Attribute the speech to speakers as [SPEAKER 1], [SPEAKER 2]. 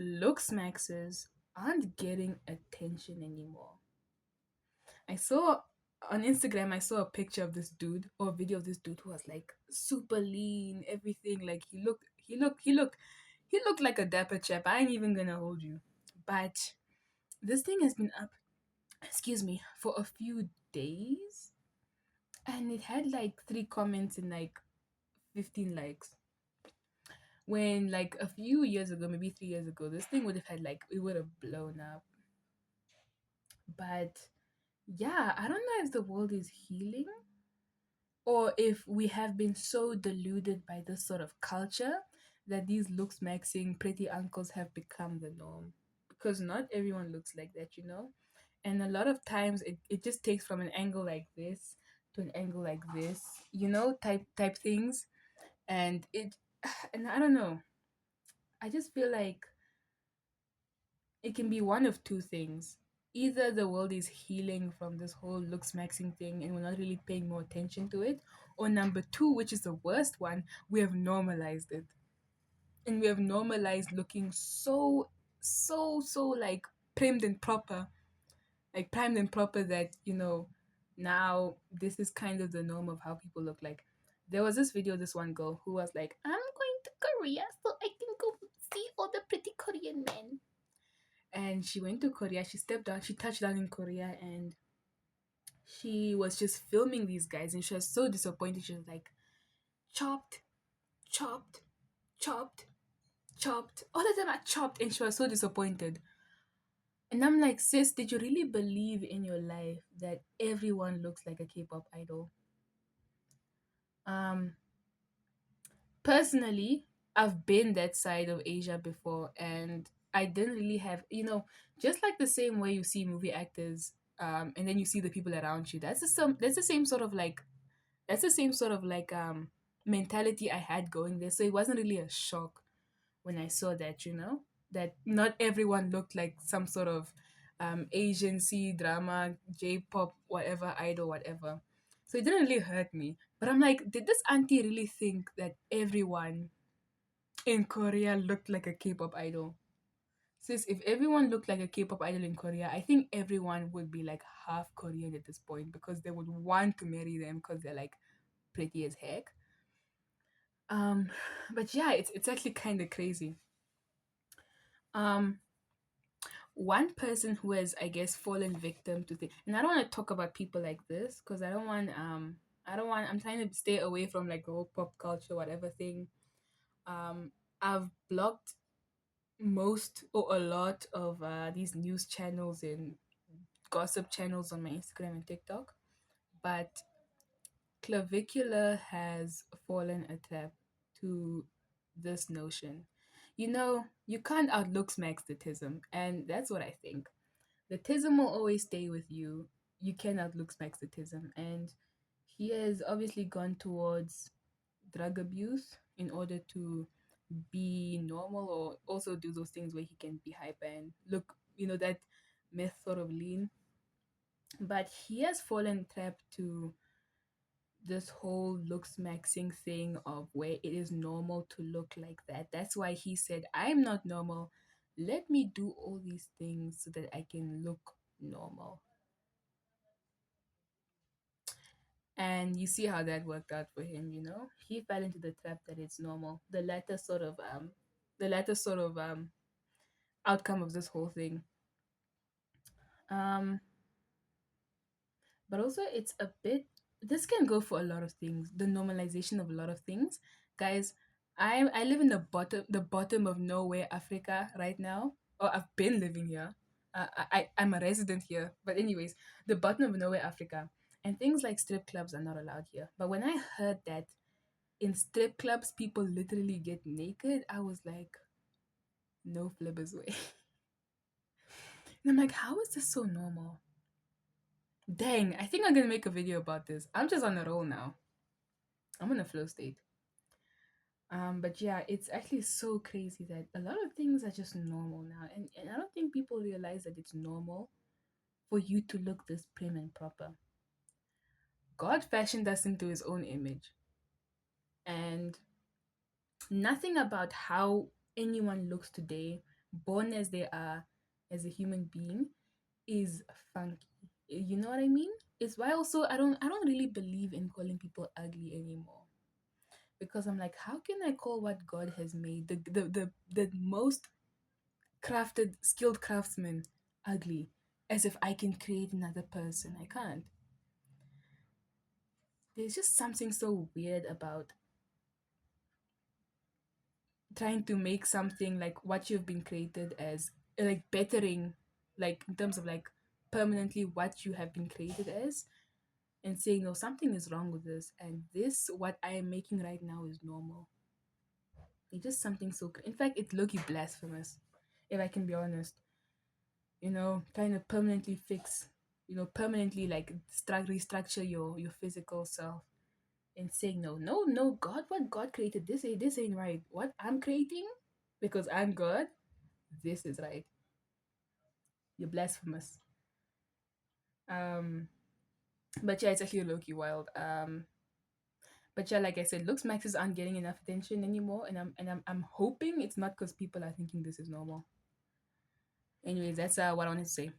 [SPEAKER 1] Looksmaxxers aren't getting attention anymore. I saw on Instagram, I saw a picture of this dude or a video of this dude who was like super lean, everything. Like he looked like a dapper chap. I ain't even gonna hold you. But this thing has been up, excuse me, for a few days, and it had like 3 comments and like 15 likes. When like a few years ago, maybe 3 years ago, this thing would have had like it would have blown up. But yeah, I don't know if the world is healing or if we have been so deluded by this sort of culture that these looks maxing pretty uncles have become the norm. Because not everyone looks like that, you know? And a lot of times it just takes from an angle like this to an angle like this, you know, type things. And it and I don't know. I just feel like it can be one of two things. Either the world is healing from this whole looks maxing thing and we're not really paying more attention to it, or number two, which is the worst one, we have normalized it. And we have normalized looking so like primed and proper, like primed and proper that, you know, now this is kind of the norm of how people look like. There was this video, this one girl who was like, I'm going to Korea so I can go see all the pretty Korean men, and she went to Korea. She stepped down. She touched down in Korea, and she was just filming these guys, and she was so disappointed. She was like, chopped, chopped, chopped, chopped. All of them are chopped, and she was so disappointed. And I'm like, sis, did you really believe in your life that everyone looks like a K-pop idol? Um, Personally, I've been that side of Asia before, and I didn't really have, you know, just like the same way you see movie actors, and then you see the people around you. That's the same sort of like that's the same sort of like mentality I had going there. So it wasn't really a shock when I saw that, you know, that not everyone looked like some sort of Asian C drama, J-pop, whatever, idol, whatever. So it didn't really hurt me. But I'm like, did this auntie really think that everyone in Korea looked like a K-pop idol? Sis, if everyone looked like a K-pop idol in Korea, I think everyone would be like half Korean at this point because they would want to marry them because they're like pretty as heck. Um, but yeah, it's actually kind of crazy. Um, One person who has, I guess, fallen victim to things, and I don't want to talk about people like this because I don't want, I'm trying to stay away from like the whole pop culture, whatever thing. I've blocked most or a lot of these news channels and gossip channels on my Instagram and TikTok, but Clavicular has fallen a trap to this notion. You know, you can't outlook smack the tism, and that's what I think. The tism will always stay with you. You cannot look smack the tism, and he has obviously gone towards drug abuse in order to be normal or also do those things where he can be hyper and look, you know, that myth sort of lean. But he has fallen trap to this whole looks maxing thing of where it is normal to look like that. That's why he said, I'm not normal. Let me do all these things so that I can look normal. And you see how that worked out for him, you know? He fell into the trap that it's normal. The latter sort of outcome of this whole thing. Um but also it's a bit, this can go for a lot of things, the normalization of a lot of things, guys. I live in the bottom of nowhere, Africa, right now, or I've been living here. I'm a resident here, but anyways, the bottom of nowhere, Africa, and things like strip clubs are not allowed here. But when I heard that in strip clubs people literally get naked, I was like, no flippers way. And I'm like, how is this so normal? Dang, I think I'm gonna make a video about this. I'm just on a roll now. I'm in a flow state. But yeah, it's actually so crazy that a lot of things are just normal now. And I don't think people realize that it's normal for you to look this prim and proper. God fashioned us into his own image. And nothing about how anyone looks today born as they are, as a human being, is funky. You know what I mean? It's why also I don't really believe in calling people ugly anymore, because I'm like, how can I call what God has made, the most crafted, skilled craftsman, ugly, as if I can create another person? I can't. There's just something so weird about trying to make something like what you've been created as, like bettering, like in terms of like permanently what you have been created as, and saying no, something is wrong with this, and this what I am making right now is normal. It's just something so in fact it's low-key blasphemous, if I can be honest. Trying to permanently fix, permanently like restructure your physical self, and saying no, no, no, God, what God created, this ain't right. What I'm creating, because I'm God, this is right. You're blasphemous. Um, but yeah, it's actually low-key wild. But yeah, like I said, looks maxes aren't getting enough attention anymore, and I'm hoping it's not because people are thinking this is normal. Anyways, that's what I wanted to say.